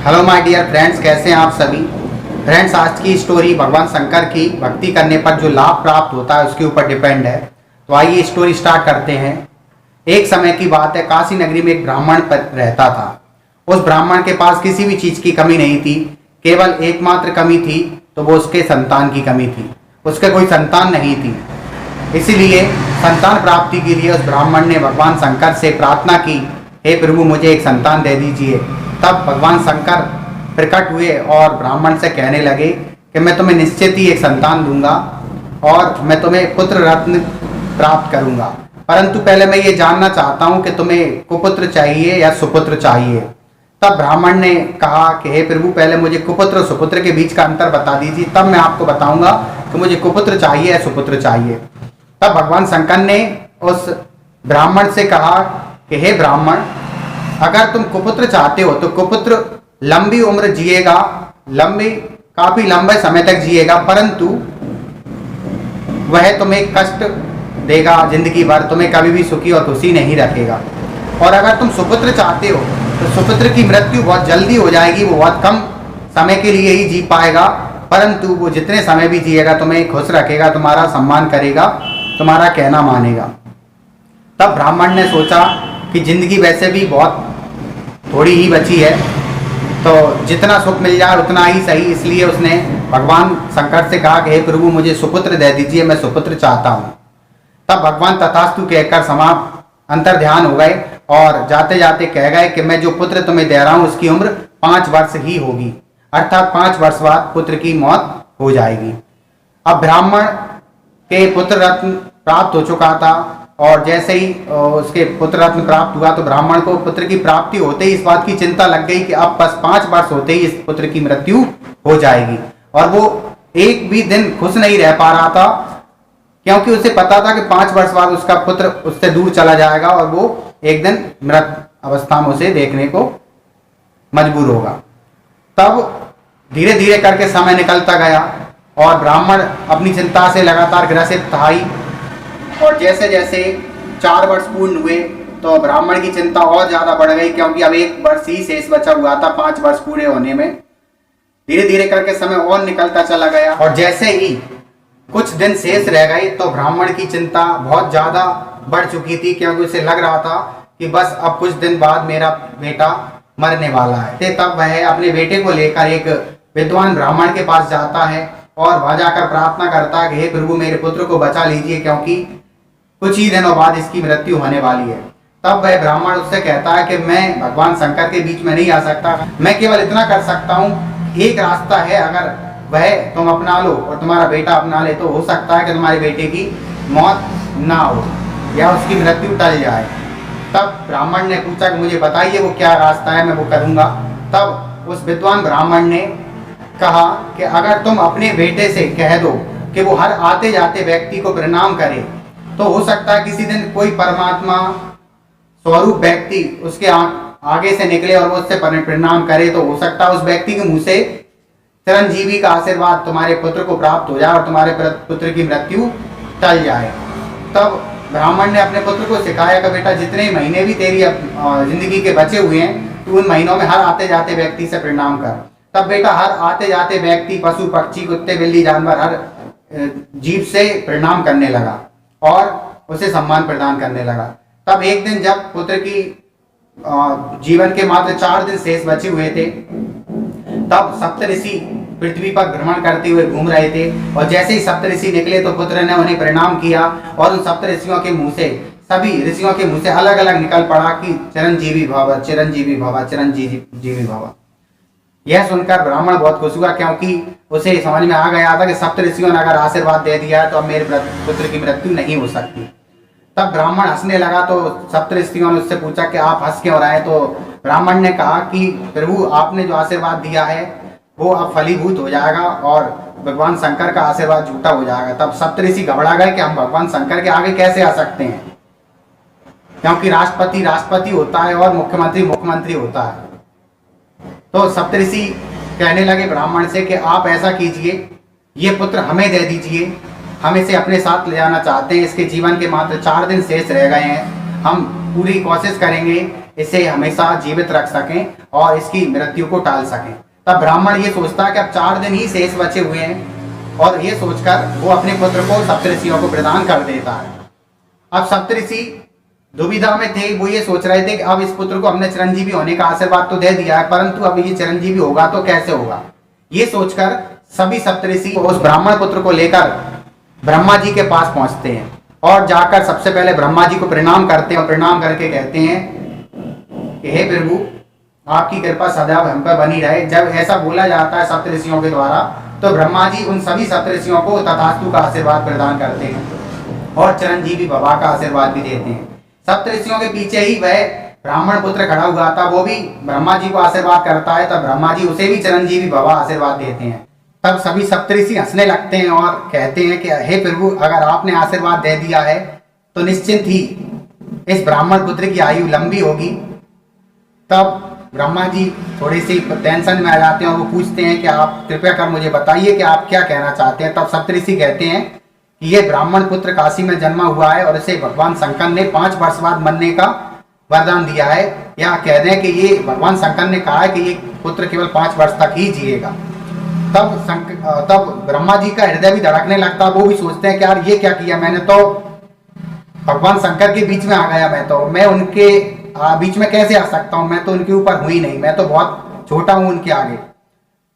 Hello my dear friends, कैसे हैं आप सभी। फ्रेंड्स, आज की स्टोरी भगवान शंकर की भक्ति करने पर जो लाभ प्राप्त होता है उसके ऊपर डिपेंड है। तो आइए स्टोरी स्टार्ट करते हैं। एक समय की बात है, काशी नगरी में एक ब्राह्मण रहता था। उस ब्राह्मण के पास किसी भी चीज़ की कमी नहीं थी, केवल एकमात्र कमी थी तो वो उसके संतान की कमी थी। उसके कोई संतान नहीं थी, इसीलिए संतान प्राप्ति के लिए उस ब्राह्मण ने भगवान शंकर से प्रार्थना की, हे प्रभु मुझे एक संतान दे दीजिए। तब भगवान शंकर प्रकट हुए और ब्राह्मण से कहने लगे कि मैं तुम्हें निश्चित ही एक संतान दूंगा और मैं तुम्हें पुत्र रत्न प्राप्त करूंगा, परंतु पहले मैं ये जानना चाहता हूं कि तुम्हें कुपुत्र चाहिए या सुपुत्र चाहिए। तब ब्राह्मण ने कहा कि हे प्रभु, पहले मुझे कुपुत्र और सुपुत्र के बीच का अंतर बता दीजिए, तब मैं आपको बताऊंगा कि मुझे कुपुत्र चाहिए या सुपुत्र चाहिए। तब भगवान शंकर ने उस ब्राह्मण से कहा कि हे ब्राह्मण, अगर तुम कुपुत्र चाहते हो तो कुपुत्र लंबी उम्र जिएगा, काफी लंबे समय तक जिएगा, परंतु वह तुम्हें कष्ट देगा जिंदगी भर, तुम्हें कभी भी सुखी और खुशी नहीं रखेगा। और अगर तुम सुपुत्र चाहते हो तो सुपुत्र की मृत्यु बहुत जल्दी हो जाएगी, वो बहुत कम समय के लिए ही जी पाएगा, परंतु वो जितने समय भी जिएगा तुम्हें खुश रखेगा, तुम्हारा सम्मान करेगा, तुम्हारा कहना मानेगा। तब ब्राह्मण ने सोचा कि जिंदगी वैसे भी बहुत थोड़ी ही बची है, तो जितना सुख मिल जाए उतना ही सही, इसलिए उसने भगवान शंकर से कहा कि हे प्रभु मुझे सुपुत्र दे दीजिए, मैं सुपुत्र चाहता हूँ। तब भगवान तथास्तु कहकर समाप्त अंतर ध्यान हो गए और जाते जाते कह गए कि मैं जो पुत्र तुम्हें दे रहा हूँ उसकी उम्र 5 वर्ष ही होगी, अर्थात 5 वर्ष बाद पुत्र की मौत हो जाएगी। अब ब्राह्मण के पुत्र रत्न प्राप्त हो चुका था और जैसे ही उसके पुत्र रत्न प्राप्त हुआ तो ब्राह्मण को पुत्र की प्राप्ति होते ही इस बात की चिंता लग गई कि अब बस 5 वर्ष होते ही इस पुत्र की मृत्यु हो जाएगी। और वो एक भी दिन खुश नहीं रह पा रहा था, क्योंकि उसे पता था कि 5 वर्ष बाद उसका पुत्र उससे दूर चला जाएगा और वो एक दिन मृत अवस्था में उसे देखने को मजबूर होगा। तब धीरे धीरे करके समय निकलता गया और ब्राह्मण अपनी चिंता से लगातार ग्रसित था ही, और जैसे जैसे 4 वर्ष पूर्ण हुए तो ब्राह्मण की चिंता और ज्यादा बढ़ गई, क्योंकि अब 1 वर्ष ही शेष बचा हुआ था 5 वर्ष पूरे होने में। धीरे धीरे करके समय और निकलता चला गया और जैसे ही कुछ दिन शेष रह गए तो ब्राह्मण की चिंता बहुत ज्यादा बढ़ चुकी थी, क्योंकि उसे लग रहा था कि बस अब कुछ दिन बाद मेरा बेटा मरने वाला है। तब वह अपने बेटे को लेकर एक विद्वान ब्राह्मण के पास जाता है और वहां जाकर प्रार्थना करता है कि हे प्रभु मेरे पुत्र को बचा लीजिए, क्योंकि कुछ ही दिनों बाद इसकी मृत्यु होने वाली है। तब वह ब्राह्मण उससे कहता है कि मैं भगवान शंकर के बीच में नहीं आ सकता, मैं केवल इतना कर सकता हूँ, एक रास्ता है, अगर वह तुम अपना लो और तुम्हारा बेटा अपना ले तो हो सकता है कि तुम्हारे बेटे की मौत ना हो या उसकी मृत्यु टल जाए। तब ब्राह्मण ने पूछा कि मुझे बताइए वो क्या रास्ता है, मैं वो करूँगा। तब उस विद्वान ब्राह्मण ने कहा कि अगर तुम अपने बेटे से कह दो कि वो हर आते जाते व्यक्ति को प्रणाम करे, तो हो सकता है किसी दिन कोई परमात्मा स्वरूप व्यक्ति उसके आगे से निकले और वो उससे प्रणाम करे, तो हो सकता है उस व्यक्ति के मुंह से चिरंजीवी का आशीर्वाद तुम्हारे पुत्र को प्राप्त हो जाए और तुम्हारे पुत्र की मृत्यु टल जाए। तब ब्राह्मण ने अपने पुत्र को सिखाया कि बेटा जितने महीने भी तेरी जिंदगी के बचे हुए हैं तो उन महीनों में हर आते जाते व्यक्ति से प्रणाम कर। तब बेटा हर आते जाते व्यक्ति, पशु पक्षी, कुत्ते बिल्ली जानवर, हर जीव से प्रणाम करने लगा और उसे सम्मान प्रदान करने लगा। तब एक दिन जब पुत्र की जीवन के मात्र 4 दिन शेष बचे हुए थे, तब सप्तऋषि पृथ्वी पर भ्रमण करते हुए घूम रहे थे और जैसे ही सप्तऋषि निकले तो पुत्र ने उन्हें प्रणाम किया और उन सप्तऋषियों के मुंह से, सभी ऋषियों के मुंह से अलग अलग निकल पड़ा कि चिरंजीवी भव, चिरंजीवी भव, चिरंजीवी भव। यह सुनकर ब्राह्मण बहुत खुश हुआ, क्योंकि उसे समझ में आ गया था कि सप्तऋषियों ने अगर आशीर्वाद दे दिया है तो अब मेरे पुत्र की मृत्यु नहीं हो सकती। तब ब्राह्मण हंसने लगा तो सप्तऋषियों ने उससे पूछा कि आप हंस क्यों रहे हैं। तो ब्राह्मण ने कहा कि प्रभु आपने जो आशीर्वाद दिया है वो अब फलीभूत हो जाएगा और भगवान शंकर का आशीर्वाद झूठा हो जाएगा। तब सप्तऋषि घबरा गए कि हम भगवान शंकर के आगे कैसे आ सकते हैं, क्योंकि राष्ट्रपति राष्ट्रपति होता है और मुख्यमंत्री मुख्यमंत्री होता है। तो सप्तऋषि कहने लगे ब्राह्मण से कि आप ऐसा कीजिए, ये पुत्र हमें दे दीजिए, हम इसे अपने साथ ले जाना चाहते हैं, इसके जीवन के मात्र 4 दिन शेष रह गए हैं, हम पूरी कोशिश करेंगे इसे हमेशा जीवित रख सकें और इसकी मृत्यु को टाल सकें। तब ब्राह्मण ये सोचता है कि अब 4 दिन ही शेष बचे हुए हैं और ये सोचकर वो अपने पुत्र को सप्तऋषियों को प्रदान कर देता है। अब सप्तऋषि दुविधा में थे, वो ये सोच रहे थे कि अब इस पुत्र को हमने चिरंजीवी होने का आशीर्वाद तो दे दिया है, परंतु अब ये चिरंजीवी होगा तो कैसे होगा। ये सोचकर सभी सप्तऋषि उस ब्राह्मण पुत्र को लेकर ब्रह्मा जी के पास पहुंचते हैं और जाकर सबसे पहले ब्रह्मा जी को प्रणाम करते हैं और प्रणाम करके कहते हैं कि हे प्रभु, आपकी कृपा सदैव हम पर बनी रहे। जब ऐसा बोला जाता है सप्तऋषियों के द्वारा तो ब्रह्मा जी उन सभी सप्तऋषियों को तथास्तु का आशीर्वाद प्रदान करते हैं और चिरंजीवी भवा का आशीर्वाद भी देते हैं। सप्तऋषियों के पीछे ही वह ब्राह्मण पुत्र खड़ा हुआ था, वो भी ब्रह्मा जी को आशीर्वाद करता है, तब ब्रह्मा जी उसे भी चिरंजीवी भवा आशीर्वाद देते हैं। तब सभी सप्तऋषि हंसने लगते हैं और कहते हैं कि हे प्रभु, अगर आपने आशीर्वाद दे दिया है तो निश्चिंत ही इस ब्राह्मण पुत्र की आयु लंबी होगी। तब ब्रह्मा जी थोड़ी सी टेंशन में आ जाते हैं और वो पूछते हैं कि आप कृपया कर मुझे बताइए कि आप क्या कहना चाहते हैं। तब सप्तऋषि कहते हैं कि ये ब्राह्मण पुत्र काशी में जन्मा हुआ है और इसे भगवान शंकर ने 5 वर्ष बाद मरने का वरदान दिया है, या कह दें कि ये भगवान शंकर ने कहा है कि ये पुत्र केवल 5 वर्ष तक ही जिएगा। तब ब्रह्मा जी का हृदय भी धड़कने लगता, वो भी सोचते हैं कि यार ये क्या किया मैंने, तो भगवान शंकर के बीच में आ गया, मैं उनके बीच में कैसे आ सकता हूँ, मैं तो उनके ऊपर हुई नहीं, मैं तो बहुत छोटा हूँ उनके आगे।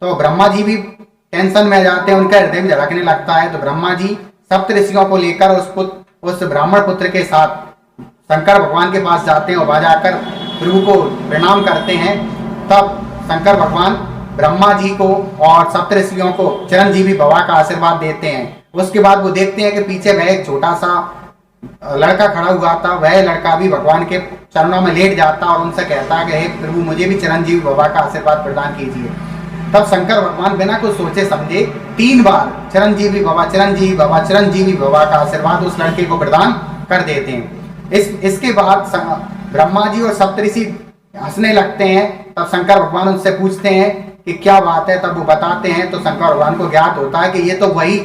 तो ब्रह्मा जी भी टेंशन में आ जाते हैं, उनका हृदय भी धड़कने लगता है। तो ब्रह्मा जी सप्तऋषियों को लेकर उस ब्राह्मण पुत्र के साथ शंकर भगवान के पास जाते हैं और वहां जाकर प्रभु को प्रणाम करते हैं। तब शंकर भगवान ब्रह्मा जी को और सप्तऋषियों को चिरंजीवी भवा का आशीर्वाद देते हैं। उसके बाद वो देखते हैं कि पीछे वह एक छोटा सा लड़का खड़ा हुआ था, वह लड़का भी भगवान के चरणों में लेट जाता और उनसे कहता है कि हे प्रभु, मुझे भी चिरंजीवी भवा का आशीर्वाद प्रदान कीजिए। तब शंकर भगवान बिना कुछ सोचे समझे 3 बार चिरंजीवी भवा, चिरंजीवी भवा, चिरंजीवी भवा का आशीर्वाद उस लड़के को प्रदान कर देते हैं। इसके बाद ब्रह्मा जी और सप्तऋषि हंसने लगते हैं। तब शंकर भगवान उनसे पूछते हैं कि क्या बात है, तब वो बताते हैं। तो शंकर भगवान को ज्ञात होता है कि ये तो वही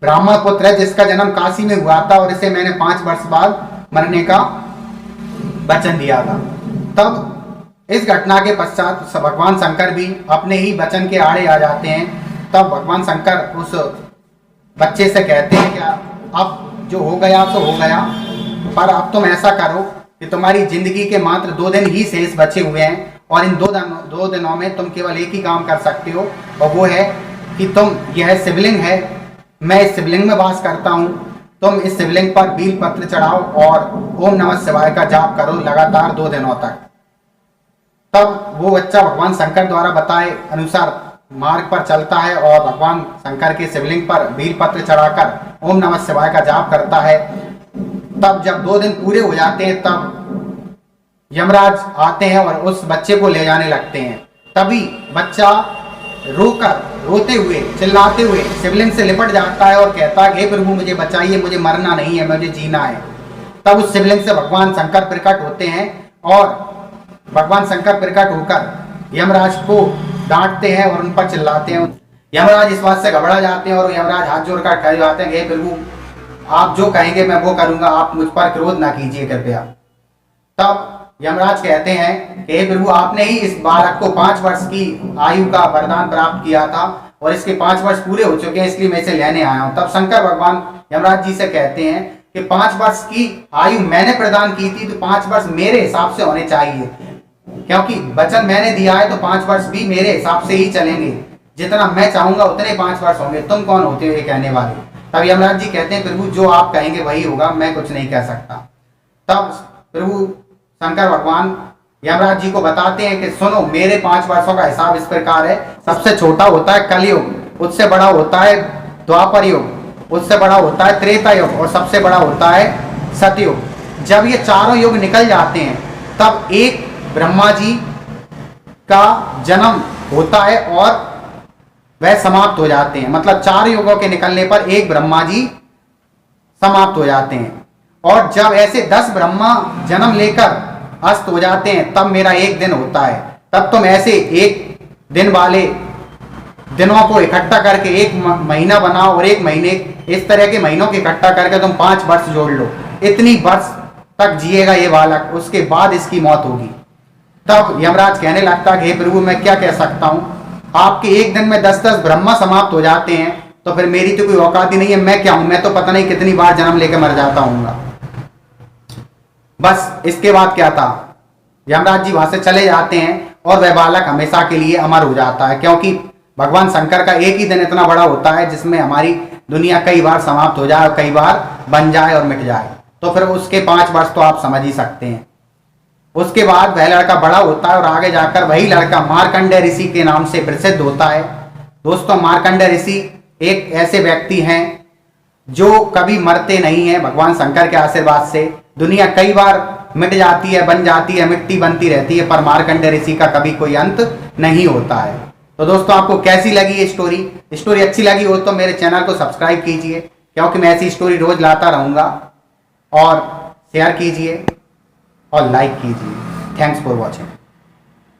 ब्राह्मण पुत्र है जिसका जन्म काशी में हुआ था और इसे मैंने 5 वर्ष बाद मरने का वचन दिया था। तब इस घटना के पश्चात भगवान शंकर भी अपने ही वचन के आड़े आ जाते हैं। तब भगवान शंकर उस बच्चे से कहते हैं कि अब जो हो गया सो हो गया, पर अब तुम ऐसा करो कि तुम्हारी जिंदगी के मात्र 2 दिन ही शेष बचे हुए हैं और इन 2 दिनों में तुम केवल एक ही काम कर सकते हो, और वो है कि तुम, यह शिवलिंग है, मैं इस शिवलिंग में वास करता हूँ, तुम इस शिवलिंग पर बील पत्र चढ़ाओ और ओम नमः शिवाय का जाप करो लगातार 2 दिनों तक। तब वो बच्चा भगवान शंकर द्वारा बताए अनुसार मार्ग पर चलता है और भगवान शंकर के शिवलिंग पर बील पत्र चढ़ाकर ओम नमः शिवाय का जाप करता है। तब जब 2 दिन पूरे हो जाते हैं तब यमराज आते हैं और उस बच्चे को ले जाने लगते हैं। तभी बच्चा रोते हुए चिल्लाते हुए शिवलिंग से लिपट जाता है और कहता है हे प्रभु, मुझे बचाइए, मुझे मरना नहीं है, मुझे जीना है। तब उस शिवलिंग से भगवान शंकर प्रकट होते हैं और भगवान शंकर प्रकट होकर यमराज को डांटते हैं और उन पर चिल्लाते हैं। यमराज इस बात से घबरा जाते हैं और यमराज हाथ जोड़कर कह जाते हैं हे प्रभु, आप जो कहेंगे मैं वो करूंगा, आप मुझ पर क्रोध ना कीजिए कृपया। तब यमराज कहते हैं कि हे प्रभु, आपने ही इस बालक को 5 वर्ष की आयु का वरदान प्राप्त किया था और इसके 5 वर्ष पूरे हो चुके हैं, इसलिए मैं इसे लेने आया हूं। तब शंकर भगवान यमराज जी से कहते हैं कि 5 वर्ष की आयु मैंने प्रदान की थी, तो 5 वर्ष मेरे हिसाब से होने चाहिए, क्योंकि वचन मैंने दिया है तो 5 वर्ष भी मेरे हिसाब से ही चलेंगे, जितना मैं चाहूंगा उतने 5 वर्ष होंगे, तुम कौन होते हो ये कहने वाले। तब यमराज जी कहते हैं प्रभु, जो आप कहेंगे वही होगा, मैं कुछ नहीं कह सकता। तब प्रभु शंकर भगवान यमराज जी को बताते हैं कि सुनो, मेरे 5 वर्षों का हिसाब इस प्रकार है। सबसे छोटा होता है कलयुग, उससे बड़ा होता है द्वापर युग, उससे बड़ा होता है त्रेता युग और सबसे बड़ा होता है सतयुग। जब ये चारों युग निकल जाते हैं तब एक ब्रह्मा जी का जन्म होता है और वह समाप्त हो जाते हैं। मतलब 4 युगों के निकलने पर एक ब्रह्मा जी समाप्त हो जाते हैं और जब ऐसे 10 ब्रह्मा जन्म लेकर अस्त हो जाते हैं तब मेरा 1 दिन होता है। तब तुम ऐसे 1 दिन वाले दिनों को इकट्ठा करके 1 महीना बनाओ और 1 महीने, इस तरह के महीनों को इकट्ठा करके तुम 5 वर्ष जोड़ लो। इतनी वर्ष तक जिएगा ये बालक, उसके बाद इसकी मौत होगी। तब यमराज कहने लगता है, हे प्रभु मैं क्या कह सकता हूं, आपके एक दिन में 10-10 ब्रह्मा समाप्त हो जाते हैं, तो फिर मेरी तो कोई औकात ही नहीं है, मैं क्या हूं, मैं तो पता नहीं कितनी बार जन्म लेकर मर जाता हूँ। बस इसके बाद क्या था, यमराज जी वहां से चले जाते हैं और वह बालक हमेशा के लिए अमर हो जाता है, क्योंकि भगवान शंकर का एक ही दिन इतना बड़ा होता है जिसमें हमारी दुनिया कई बार समाप्त हो जाए और कई बार बन जाए और मिट जाए। तो फिर उसके 5 वर्ष तो आप समझ ही सकते हैं। उसके बाद वह लड़का बड़ा होता है और आगे जाकर वही लड़का मार्कंडेय ऋषि के नाम से प्रसिद्ध होता है। दोस्तों, मार्कंडेय ऋषि एक ऐसे व्यक्ति हैं जो कभी मरते नहीं हैं। भगवान शंकर के आशीर्वाद से दुनिया कई बार मिट जाती है, बन जाती है, मिट्टी बनती रहती है, पर मार्कंडेय ऋषि का कभी कोई अंत नहीं होता है। तो दोस्तों, आपको कैसी लगी ये स्टोरी अच्छी लगी हो तो मेरे चैनल को सब्सक्राइब कीजिए, क्योंकि मैं ऐसी स्टोरी रोज लाता रहूंगा। और शेयर कीजिए और लाइक कीजिए। Thanks for watching.